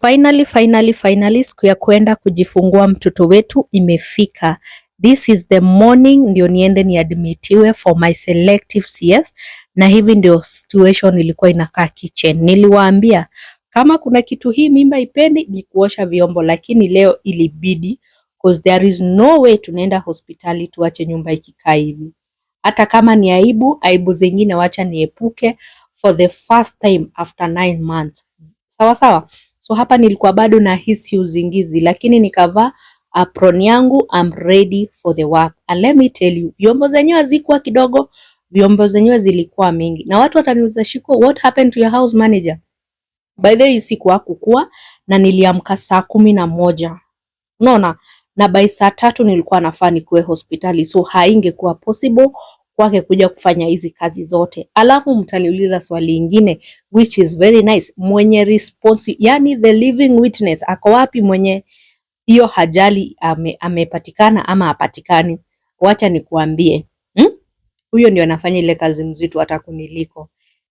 Finally siku ya kwenda kujifungua mtoto wetu imefika. This is the morning ndio niende niadmitiwe for my selective CS, na hivi ndio situation ilikuwa inakaa kitchen. Niliwaambia kama kuna kitu hii mimba ipendi ni kuosha vyombo, lakini leo ilibidi because there is no way tunaenda hospitali tuache nyumba ikikaa hivi. Hata kama ni aibu zingine wacha niepuke for the first time after 9 months. Sawa sawa. So hapa nilikuwa bado na hisi uzingizi, lakini nikavaa apron yangu, I'm ready for the work. And let me tell you, vyombo zenyewe zilikuwa kidogo, vyombo zenyewe zilikuwa mingi. Na watu wataniuliza, Shiko, what happened to your house manager? By the way, sikuwa kukua na niliamka saa 11. Unaona? Na by saa 3 nilikuwa nafaa nikuwe hospitali. So haingekuwa possible kwake kuja kufanya hizi kazi zote. Alafu mtaniuliza swali lingine which is very nice, mwenye response, yani the living witness ako wapi? Mwenye hiyo hajali amepatikana ama hapatikani? Wacha nikuambie, huyo ndio anafanya ile kazi mzito hata kuniliko.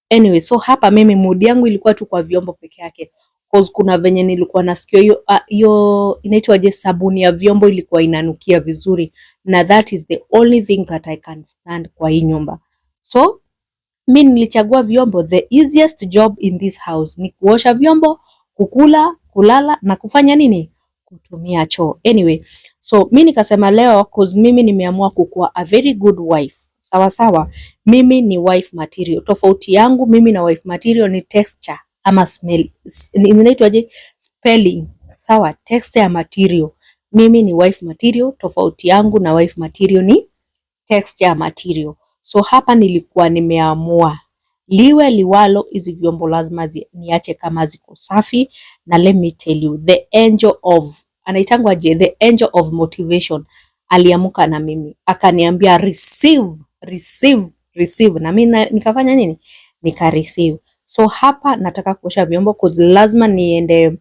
Anyway, so hapa mimi mood yangu ilikuwa tu kwa vyombo peke yake, cause kuna venye nilikuwa nasikia hiyo inaitwaje, sabuni ya vyombo ilikuwa inanukia vizuri, na that is the only thing that I can stand kwa hii nyumba. So mimi nilichagua vyombo. The easiest job in this house ni kuosha vyombo, kukula, kulala na kufanya nini? Kutumia choo. Anyway, so mimi nikasema leo, cause mimi nimeamua kukuwa a very good wife. Sawa sawa, mimi ni wife material. Tofauti yangu mimi na wife material ni texture ama smell. Inaitwaje? Spelling. Sawa, texture ya material. Mimi ni wife material, tofauti yangu na wife material ni texture ya material. So hapa nilikuwa nimeamua liwe liwalo, hizi vyombo lazima niache kama ziko safi. Na let me tell you, the angel of, anaitangwa je, the angel of motivation aliamuka na mimi akaniambia receive, na mimi nikafanya nini? Nika receive. So hapa nataka kuosha vyombo cause lazima niende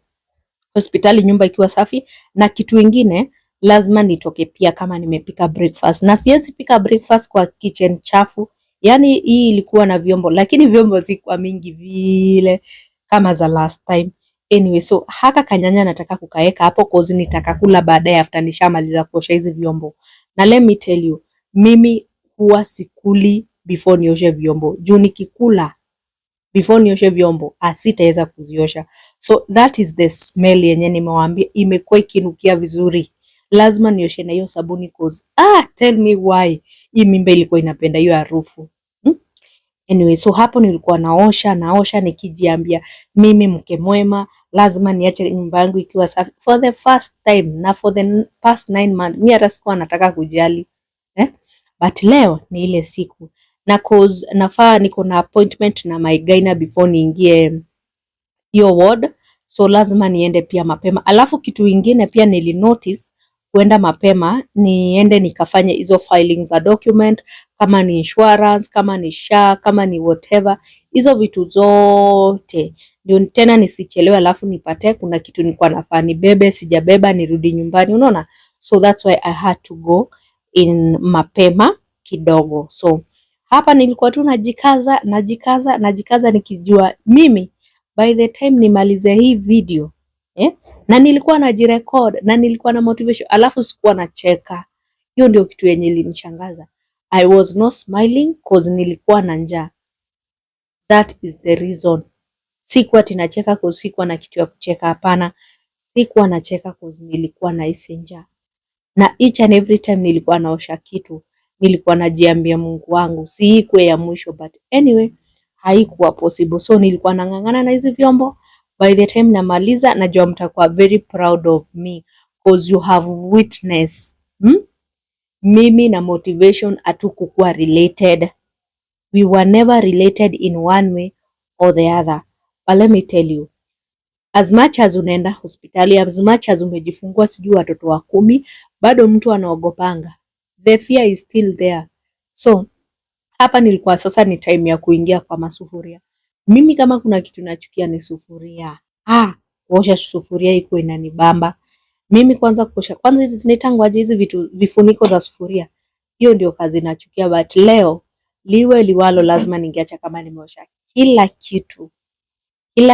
hospitali nyumba ikiwa safi, na kitu kingine lazima nitoke pia kama nimepika breakfast, na siwezi pika breakfast kwa kitchen chafu. Yani hii ilikuwa na vyombo, lakini vyombo zikuwa mingi vile kama za last time. Anyway, so haka kanyanya nataka kukaeka hapo cause nitaka kula baadaye after nishamaliza kuosha hizi vyombo. Na let me tell you, mimi huwa sikuli before nioshe vyombo. Juu nikikula before nioshe vyombo sitaweza kuziosha. So that is the smell yenye nimewaambia imekuwa ikinukia vizuri. Lazima nioshe na hiyo sabuni cause tell me why hii mimba ilikuwa inapenda hiyo harufu. Anyway, so hapo nilikuwa naosha nikijiambia mimi mke mwema, lazima niache nyumba yangu ikiwa safi for the first time na for the past 9 months. Mimi hata sikuwa nataka kujali. But leo ni ile siku. Na cause nafaa niko na appointment na my gyna before niingie hiyo ward. So lazima niende pia mapema. Alafu kitu ingine pia nilinotice kuenda mapema, niende nikafanya hizo filing za document, kama ni insurance, kama ni SHA, kama ni whatever, hizo vitu zote ndio tena nisichelewe, alafu nipate kuna kitu nilikuwa nafaa nibebe sijabeba nirudi nyumbani, unaona. So that's why I had to go in mapema kidogo. So hapa nilikuwa tu najikaza nikijua mimi by the time nimalize hii video na nilikuwa najirecord na nilikuwa na motivation, alafu sikuwa nacheka. Hiyo ndio kitu yenye ilinishangaza. I was not smiling cause nilikuwa na njaa. That is the reason. Sikuwa tinacheka cause sikuwa na kitu ya kucheka, hapana. Sikuwa nacheka cause nilikuwa na hisi njaa. Na each and every time nilikuwa naosha kitu, nilikuwa najiambia Mungu wangu, si ikuwe ya mwisho, but anyway, haikuwa possible. So nilikuwa nang'ang'ana na hizi vyombo. By the time namaliza, najua mtakuwa very proud of me because you have witness. Mimi na motivation hatukukuwa related. We were never related in one way or the other. But let me tell you, as much as unaenda hospitali, as much as umejifungua sijui watoto wa 10, bado mtu anaogopanga. The fear is still there. So hapa nilikuwa sasa ni time ya kuingia kwa masufuria. Mimi kama kuna kitu nachukia ni sufuria. Kuosha sufuria iko inanibamba. Mimi kwanza hizi zinaitangwa aje hizi vitu, vifuniko za sufuria. Hiyo ndio kazi nachukia, but leo liwe liwalo lazima ningeacha kama nimeosha kila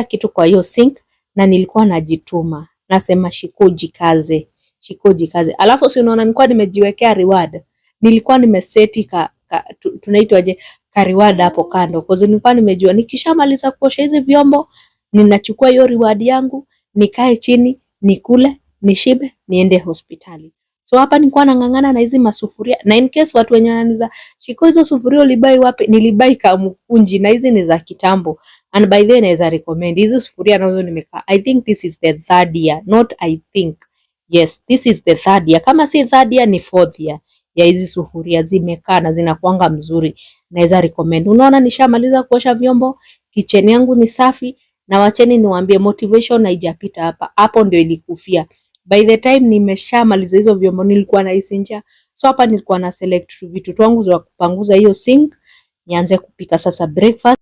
kitu kwa hiyo sink na nilikuwa najituma. Nasema Shiko jikaze, Shiko jikaze. Alafu si unaona nilikuwa nimejiwekea reward. Nilikuwa nimeseti tunaitwaje, ka reward hapo kando. Kwa sababu nilikuwa nimejua nikishamaliza kuosha hizi vyombo, ninachukua hiyo reward yangu, nikae chini, nikule, nishibe, niende hospitali. So hapa nilikuwa nang'ang'ana na hizi masufuria, na in case watu wenye wananiuliza Shiko hizo sufuria ulibai wapi? Nilibai Kamukunji na hizi ni za kitambo. And by the way naweza recommend hizi sufuria nazo nimekaa. I think this is the third year, not I think. Yes, this is the third year. Kama si third year ni fourth year ya hizi sufuria, zimekaa na zinakuanga mzuri. Naweza recommend. Unaona nishamaliza kuosha vyombo, kitchen yangu ni safi, na wacheni niwaambie motivation haijapita hapa. Hapo ndio ilikufia. By the time nimeshamaliza hizo vyombo nilikuwa nahisi njaa. So hapa nilikuwa na select vitu twangu za kupanguza hiyo sink, nianze kupika sasa breakfast.